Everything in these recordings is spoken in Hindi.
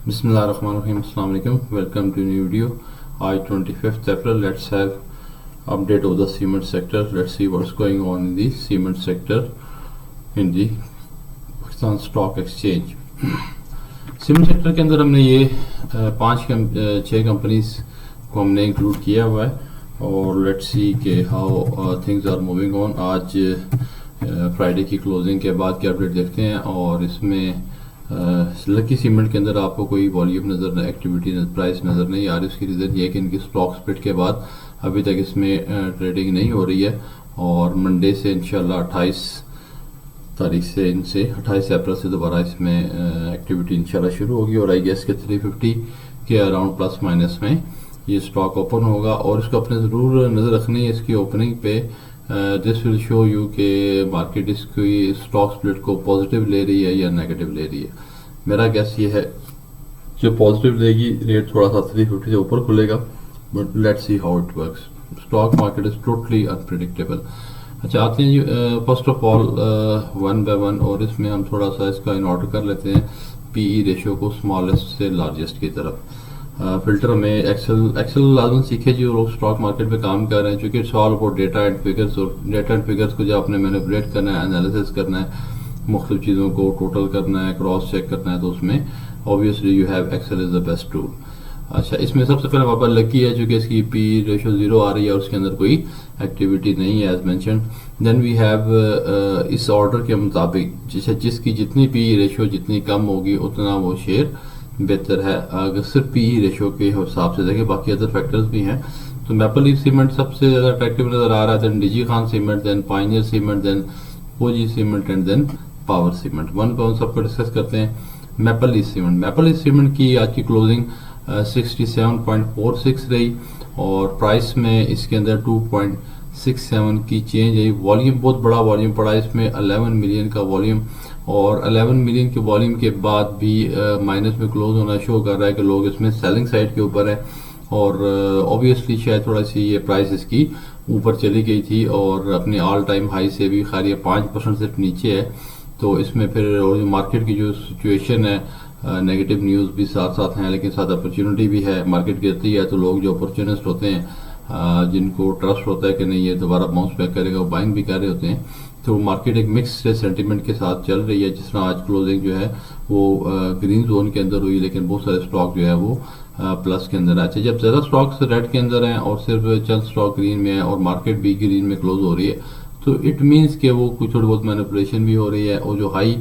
Bismillahirrahmanirrahim. Assalamu alaikum. Welcome to new video. I 25th April. Let's have update of the cement sector. Let's see what's going on in the cement sector in the Pakistan Stock Exchange. Cement sector के अंदर हमने ये छह कंपनीज को हमने इंक्लूड किया हुआ है और लेट्स सी के how things are moving on. आज फ्राइडे की क्लोजिंग के बाद क्या अपडेट देखते हैं. और इसमें लकी सीमेंट के अंदर आपको कोई वॉल्यूम नज़र, एक्टिविटी प्राइस नज़र नहीं आ रही. उसकी रीज़न ये कि इनकी स्टॉक स्प्लिट के बाद अभी तक इसमें ट्रेडिंग नहीं हो रही है और मंडे से इंशाल्लाह 28 तारीख से 28 अप्रैल से दोबारा इसमें एक्टिविटी इंशाल्लाह शुरू होगी और आई गेस के 350 के अराउंड प्लस माइनस में ये स्टॉक ओपन होगा. और इसको अपने ज़रूर नज़र रखनी है इसकी ओपनिंग पे. दिस विल शो यू के मार्केट इसकी स्टॉक स्प्लिट को पॉजिटिव ले रही है या नेगेटिव ले रही है. मेरा गैस ये है जो पॉजिटिव लेगी रेट थोड़ा सा 350 से ऊपर खुलेगा, but let's see how it works. Stock market is totally unpredictable. अच्छा, आते हैं जी first of all one by one और इसमें हम थोड़ा सा इसका इन ऑर्डर कर लेते हैं पीई रेशियो को स्मॉलेस्ट से लार्जेस्ट की तरफ. फिल्टर में एक्सेल लाजम सीखे जो लोग स्टॉक मार्केट पे काम कर रहे हैं, क्योंकि it's all about data and figures. और डेटा एंड फिगर्स को जब आपने मैनिपुलेट करना है, एनालिसिस करना है, मुख्तलिफ चीज़ों को टोटल करना है, क्रॉस चेक करना है, तो उसमें obviously you have Excel is the best tool. अच्छा, इसमें सबसे पहले हमारे पास लकी है जो कि इसकी पी रेशियो 0 आ रही है और उसके अंदर कोई एक्टिविटी नहीं है as mention. Then we have इस ऑर्डर के मुताबिक जिसकी जितनी पी रेशियो जितनी कम होगी उतना वो शेयर बेहतर है. अगर सिर्फ पी रेशियो के हिसाब से देखें, बाकी अदर फैक्टर्स भी हैं, तो मैपल लीफ सीमेंट सबसे ज़्यादा अट्रैक्टिव नज़र आ रहा है. Then DG Khan Cement, then Pioneer Cement, then OG Cement and then Power Cement. One पे उन सबको डिस्कस करते हैं. Maple Leaf Cement, Maple Leaf Cement की आज की क्लोजिंग 67.46 रही और प्राइस में इसके अंदर 2.67 की चेंज आई. वॉल्यूम बहुत बड़ा वॉल्यूम पड़ा इसमें, 11 मिलियन का वॉल्यूम. और 11 मिलियन के वॉल्यूम के बाद भी माइनस में क्लोज होना शो कर रहा है कि लोग इसमें सेलिंग साइड के ऊपर है. और ऑब्वियसली शायद थोड़ा सी ये प्राइस इसकी ऊपर चली गई थी और अपनी ऑल टाइम हाई से भी खैर ये 5% सिर्फ नीचे है. तो इसमें फिर मार्केट की जो सिचुएशन है, नेगेटिव न्यूज़ भी साथ साथ हैं लेकिन साथ अपॉर्चुनिटी भी है. मार्केट गिरती है तो लोग जो अपॉर्चुनिस्ट होते हैं, जिनको ट्रस्ट होता है कि नहीं ये दोबारा बाउंस बैक करेगा, वो बाइंग भी कर रहे होते हैं. तो मार्केट एक मिक्स सेंटीमेंट के साथ चल रही है. जिस तरह आज क्लोजिंग जो है वो ग्रीन जोन के अंदर हुई, लेकिन बहुत सारे स्टॉक जो है वो प्लस के अंदर आए. जब ज़्यादा स्टॉक्स रेड के अंदर हैं और सिर्फ चंद स्टॉक ग्रीन में है और मार्केट भी ग्रीन में क्लोज हो रही है, तो इट मीन्स कि वो कुछ थोड़ी बहुत मैनिपुलेशन भी हो रही है. और जो हाई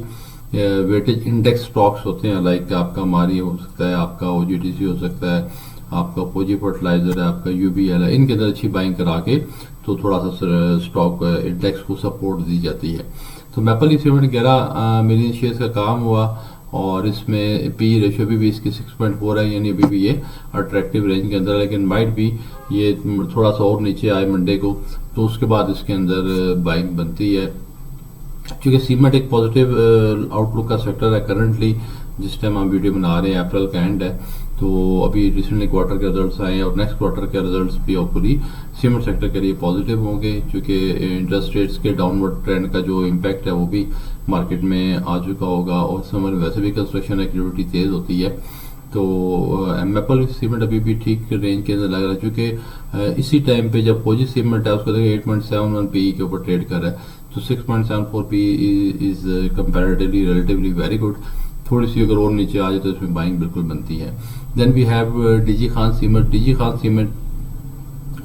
वेटेज इंडेक्स स्टॉक्स होते हैं, लाइक आपका मारी हो सकता है, आपका ओजीटीसी हो सकता है, आपका पोजी फर्टिलाइजर है, आपका यूबीएल है, इनके अंदर अच्छी बाइंग करा के तो थोड़ा सा स्टॉक इंडेक्स को सपोर्ट दी जाती है. तो maple Leaf cement 11 million shares का काम हुआ और इसमें पी रेशियो भी इसकी 6.4 है, यानी अभी भी ये अट्रैक्टिव रेंज के अंदर है. लेकिन माइट भी ये थोड़ा सा और नीचे आए मंडे को, तो उसके बाद इसके अंदर बाइंग बनती है. क्योंकि सीमेंट एक पॉजिटिव आउटलुक का सेक्टर है करंटली. जिस टाइम हम वीडियो बना रहे हैं अप्रैल का एंड है, तो अभी रिसेंटली क्वार्टर के रिजल्ट्स आए हैं और नेक्स्ट क्वार्टर के रिजल्ट्स भी होपफुली सीमेंट सेक्टर के लिए पॉजिटिव होंगे. क्योंकि इंटरेस्ट रेट्स के डाउनवर्ड ट्रेंड का जो इम्पैक्ट है वो भी मार्केट में आ चुका होगा और समर में वैसे भी कंस्ट्रक्शन एक्टिविटी तेज़ होती है. तो मैपल सीमेंट अभी भी ठीक रेंज के अंदर लग रहा है. क्योंकि इसी टाइम पे जब पोजी सीमेंट है उसको देखिए 8.71 पी के ऊपर ट्रेड कर रहा है, तो 6.74 P is comparatively relatively very good. थोड़ी सी अगर और नीचे आ जाए तो इसमें बाइंग बिल्कुल बनती है. Then we have DG Khan Cement. DG Khan Cement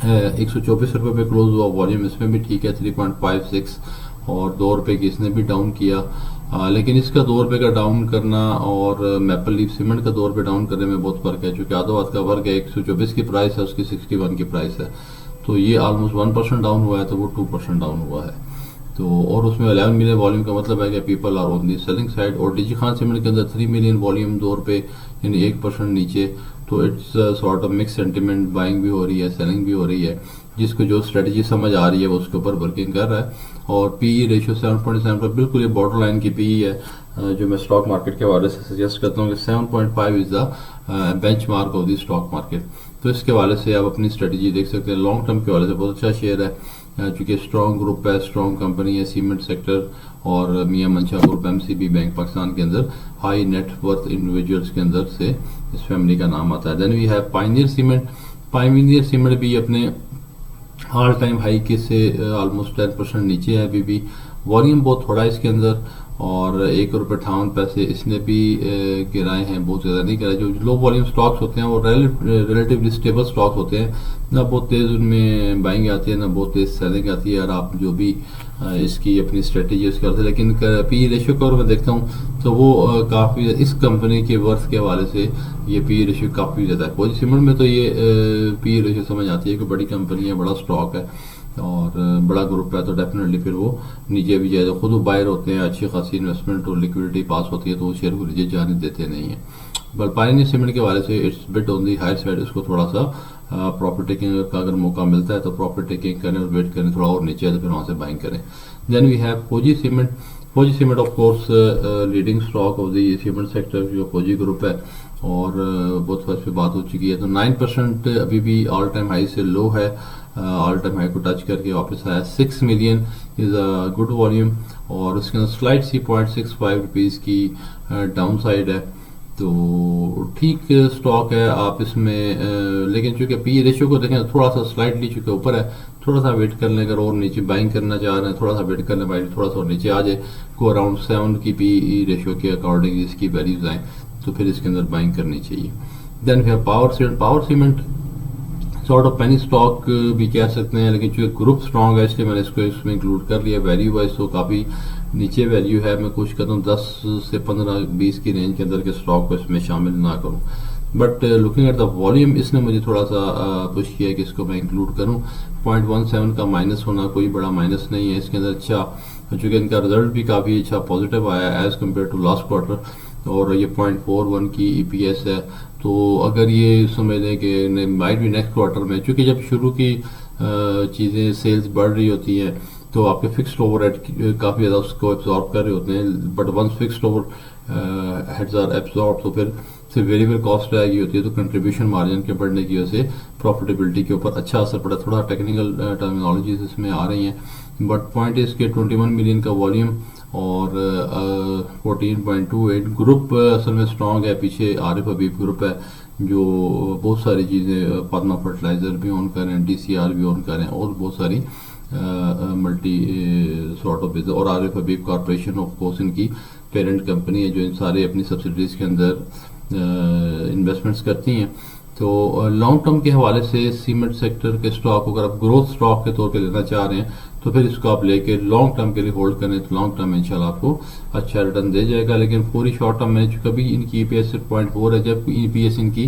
124 रुपये पे क्लोज हुआ. वॉल्यूम इसमें भी ठीक है 3.56 और 2 रुपये की इसने भी डाउन किया. लेकिन इसका 2 रुपये का डाउन करना और मैपल लीफ सीमेंट का 2 रुपये डाउन करने में बहुत फर्क है. चूँकि आधो हाथ का वर्क है, 124 की प्राइस है, उसकी 61 की प्राइस है, तो ये ऑलमोस्ट 1% डाउन हुआ है, तो वो 2% डाउन हुआ है. तो और उसमें 11 मिलियन वॉल्यूम का मतलब है कि people are on the selling side. और डीजी खान सीमेंट के अंदर 3 मिलियन वॉल्यूम 2 रुपये यानी 1% नीचे. तो it's sort of mix sentiment, buying भी हो रही है, सेलिंग भी हो रही है. जिसको जो स्ट्रेटजी समझ आ रही है वो उसके ऊपर वर्किंग कर रहा है. और पीई रेशियो 7.7 पर बिल्कुल ये बॉर्डर लाइन की पीई है, जो मैं स्टॉक मार्केट के हवाले से सजेस्ट करता हूँ कि 7.5 is the bench mark of the stock market. तो इसके हवाले से आप अपनी स्ट्रेटजी देख सकते हैं. लॉन्ग टर्म के हवाले से बहुत अच्छा शेयर है. चूँकि स्ट्रॉन्ग ग्रुप है, स्ट्रॉन्ग कंपनी है सीमेंट सेक्टर, और मियां मंशा ग्रुप एमसीबी बैंक पाकिस्तान के अंदर हाई नेट वर्थ इंडिविजुअल्स के अंदर से इस फैमिली का नाम आता है। Then we have Pioneer Cement. Pioneer Cement भी अपने ऑल टाइम हाई के से ऑलमोस्ट 10% नीचे है अभी भी। वॉल्यूम बहुत थोड़ा है इसके अंदर, और ₹1.58 इसने भी गिराए हैं, बहुत ज़्यादा नहीं गिराए। जो लो वॉल्यूम स्टॉक्स होते हैं वो रिलेटिवली स्टेबल स्टॉक्स होते हैं, ना बहुत तेज़ उनमें बाइंग आती है ना बहुत तेज़ सेलिंग आती है, और आप जो भी इसकी अपनी स्ट्रेटेजी उसके करते हैं। लेकिन पी रेशियो का मैं देखता हूँ तो वो काफ़ी इस कंपनी के वर्थ के हवाले से ये पी रेशियो काफ़ी ज़्यादा है। कोई सीमेंट में तो ये पी रेशियो समझ आती है कि बड़ी कंपनी है, बड़ा स्टॉक है और बड़ा ग्रुप है, तो डेफिनेटली फिर वो नीचे भी जाए। तो खुद वो बायर होते हैं, अच्छी खासी इन्वेस्टमेंट और लिक्विडिटी पास होती है, तो वो शेयर को नीचे जाने देते नहीं है। बट पायनियर सीमेंट के हवाले से it's bit on the higher side, इसको थोड़ा सा प्रॉफिट टेकिंग का अगर मौका मिलता है तो प्रॉफिट टेकिंग करें और वेट करें, थोड़ा और नीचे है तो फिर वहाँ से बाइंग करें। देन वी हैव फौजी सीमेंट। फौजी cement of course leading stock of the cement sector जो फौजी ग्रुप है, और बहुत फर्स्ट पे बात हो चुकी है। तो 9% अभी भी ऑल टाइम हाई से लो है, ऑल टाइम हाई को टच करके वापस आया। 6 million is a good volume, और उसके अंदर स्लाइड सी ₹0.65 की डाउन साइड है, तो ठीक स्टॉक है आप इसमें। लेकिन चूंकि पी रेशियो को देखें थोड़ा सा स्लाइडली चूंकि ऊपर है, थोड़ा सा वेट कर लें, अगर और नीचे बाइंग करना चाह रहे हैं थोड़ा सा वेट कर लें, भाई थोड़ा सा और नीचे आ जाए को अराउंड 7 की पी रेशियो के अकॉर्डिंग इसकी वैल्यूज आए तो फिर इसके अंदर बाइंग करनी चाहिए। देन फिर power cement. Power cement sort of penny stock भी कह सकते हैं, लेकिन चूंकि ग्रुप स्ट्रॉन्ग है इसलिए मैंने इसको इसमें इंक्लूड कर लिया। वैल्यू वाइज तो काफ़ी नीचे वैल्यू है, मैं कोशिश करता हूँ 10 से 15-20 की रेंज के अंदर के स्टॉक को इसमें शामिल ना करूँ। But looking at the volume इसने मुझे थोड़ा सा पुश किया है कि इसको मैं इंक्लूड करूँ। 0.17 का माइनस होना कोई बड़ा माइनस नहीं है इसके अंदर। अच्छा, चूँकि इनका रिजल्ट भी काफ़ी अच्छा पॉजिटिव आया है as compare to last quarter, और ये 0.41 की EPS है। तो अगर ये समझ लें कि माइट भी नेक्स्ट क्वार्टर में, चूँकि जब शुरू की चीज़ें सेल्स बढ़ रही होती हैं तो आपके फिक्स्ड ओवरहेड काफ़ी ज़्यादा उसको एब्जॉर्ब कर रहे होते हैं, but once fixed overheads are absorb तो फिर से वेरिएबल कॉस्ट आएगी होती है, तो कंट्रीब्यूशन मार्जिन के बढ़ने की वजह से प्रॉफिटेबिलिटी के ऊपर अच्छा असर पड़ा। थोड़ा टेक्निकल टर्मिनोलॉजीज इसमें आ रही हैं, बट पॉइंट इज के 21 मिलियन का वॉल्यूम और 14.28 ग्रुप असल में स्ट्रॉन्ग है। पीछे आरिफ हबीब ग्रुप है जो बहुत सारी चीज़ें, पद्मा फर्टिलाइज़र भी ओन करें, DCR भी ओन करें, और बहुत सारी मल्टी सॉर्ट ऑफ बिजनेस, और आरिफ हबीब कॉरपोरेशन ऑफ कोर्स इनकी पेरेंट कंपनी है जो इन सारे अपनी सब्सिडीज़ के अंदर इन्वेस्टमेंट्स करती हैं। तो लॉन्ग टर्म के हवाले से सीमेंट सेक्टर के स्टॉक अगर आप ग्रोथ स्टॉक के तौर पे लेना चाह रहे हैं तो फिर इसको आप लेके लॉन्ग टर्म के लिए होल्ड करें तो लॉन्ग टर्म में इंशाल्लाह आपको अच्छा रिटर्न दे जाएगा। लेकिन पूरी शॉर्ट टर्म में कभी इनकी EPS सिर्फ 0.4 है, जब EPS इनकी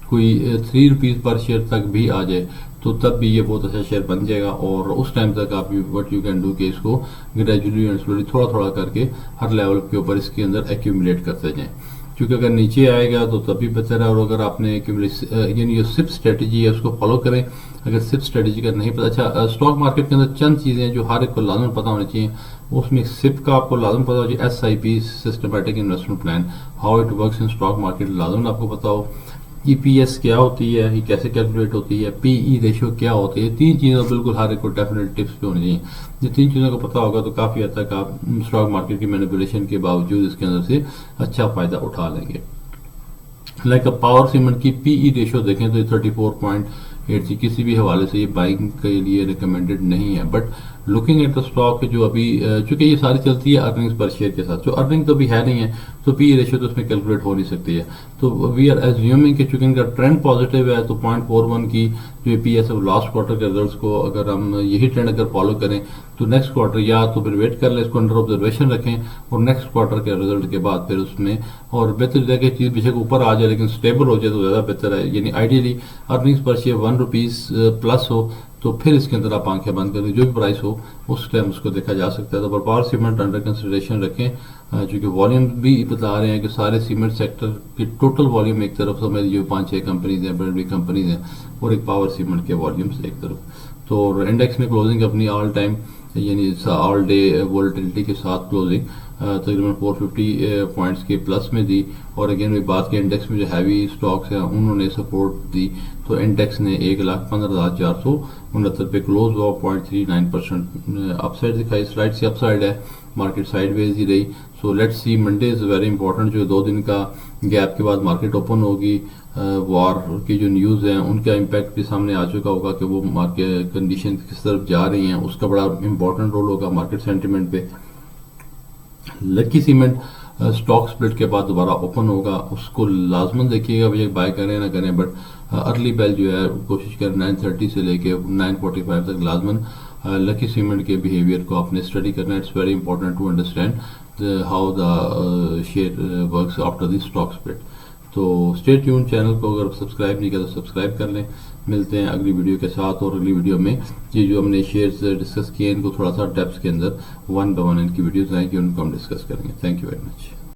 कोई ₹3 पर शेयर तक भी आ जाए तो तब भी ये बहुत अच्छा शेयर बन जाएगा, और उस टाइम तक आप व्हाट यू कैन डू कि इसको ग्रेजुअली एंड स्लोली थोड़ा थोड़ा करके हर लेवल के ऊपर इसके अंदर एक्यूमुलेट करते जाएं, क्योंकि अगर नीचे आएगा तो तभी बेहतर है। और अगर आपने यानी ये सिप स्ट्रेटजी है उसको फॉलो करें। अगर सिप स्ट्रेटजी का नहीं पता, अच्छा स्टॉक मार्केट के अंदर चंद चीज़ें जो हर एक को लाजम पता होनी चाहिए, उसमें सिप का आपको लाजम पता हो चाहिए, SIP systematic investment plan, how it works in stock market लाजम आपको पता हो, EPS क्या होती है, ये कैसे कैलकुलेट होती है, PE रेशियो क्या होती है। 3 चीज़ें बिल्कुल हर एक को डेफिनेट टिप्स पे होनी चाहिए। ये 3 चीज़ों को पता होगा तो काफ़ी हद तक आप स्टॉक मार्केट की मैनिपुलेशन के बावजूद इसके अंदर से अच्छा फ़ायदा उठा लेंगे। लाइक पावर सीमेंट की PE रेशियो देखें तो 34.83 किसी भी हवाले से ये बाइंग के लिए रिकमेंडेड नहीं है। But looking at the stock जो अभी चूंकि ये सारी चलती है अर्निंग्स पर शेयर के साथ, जो अर्निंग तो अभी है नहीं है तो PE रेशियो तो उसमें कैलकुलेट हो नहीं सकती है। तो वी आर एज्यूमिंग कि चूंकि इनका ट्रेंड पॉजिटिव है तो 0.41 की जो EPS है लास्ट क्वार्टर के रिजल्ट्स को अगर हम यही ट्रेंड अगर फॉलो करें तो नेक्स्ट क्वार्टर या तो फिर वेट कर लें, इसको अंडर ऑब्जर्वेशन रखें और नेक्स्ट क्वार्टर के रिजल्ट के बाद फिर उसमें और बेहतर जगह चीज़ बेशक ऊपर आ जाए लेकिन स्टेबल हो जाए तो ज़्यादा बेहतर है। यानी आइडियली अर्निंग्स पर शेयर ₹1 प्लस हो तो फिर इसके अंदर आप आंखें बंद करें, जो भी प्राइस हो उस टाइम उसको देखा जा सकता है। तो पावर सीमेंट अंडर कंसिडरेशन रखें, क्योंकि वॉल्यूम भी बता रहे हैं कि सारे सीमेंट सेक्टर की टोटल वॉल्यूम एक तरफ समझ लीजिए 5-6 कंपनीज हैं, बड़ी बड़ी कंपनीज हैं, और एक पावर सीमेंट के वॉल्यूम्स एक तरफ। तो इंडेक्स में क्लोजिंग अपनी ऑल टाइम यानी ऑल डे वोलेटिलिटी के साथ क्लोजिंग तकरीबन 450 पॉइंट्स के प्लस में दी। और अगेन वही बात के इंडेक्स में जो हैवी स्टॉक्स हैं उन्होंने सपोर्ट दी, तो इंडेक्स ने 1,15,469 पे क्लोज हुआ, 0.39% अपसाइड दिखाई, स्लाइड सी अपसाइड है, मार्केट साइडवेज ही रही। So let's see, Monday is very important, जो 2 दिन का गैप के बाद मार्केट ओपन होगी। वॉर की जो न्यूज़ हैं उनका इम्पैक्ट भी सामने आ चुका होगा कि वो मार्केट कंडीशन किस तरफ जा रही हैं, उसका बड़ा इंपॉर्टेंट रोल होगा मार्केट सेंटिमेंट पे। लकी सीमेंट स्टॉक स्प्लिट के बाद दोबारा ओपन होगा, उसको लाजमन देखिएगा, भैया बाय करें ना करें, बट अर्ली बेल जो है कोशिश करें 9:30 से लेके 9:45 तक लाजमन लकी सीमेंट के बिहेवियर को आपने स्टडी करना है। It's very important to understand how the share works after the stock split. तो स्टे ट्यून, चैनल को अगर सब्सक्राइब नहीं किया तो सब्सक्राइब कर लें। मिलते हैं अगली वीडियो के साथ, और अगली वीडियो में ये जो हमने शेयर्स डिस्कस किए इनको थोड़ा सा डेप्थ के अंदर 1 बाय 1 इनकी वीडियोस आएंगी, उनको हम डिस्कस करेंगे। Thank you very much.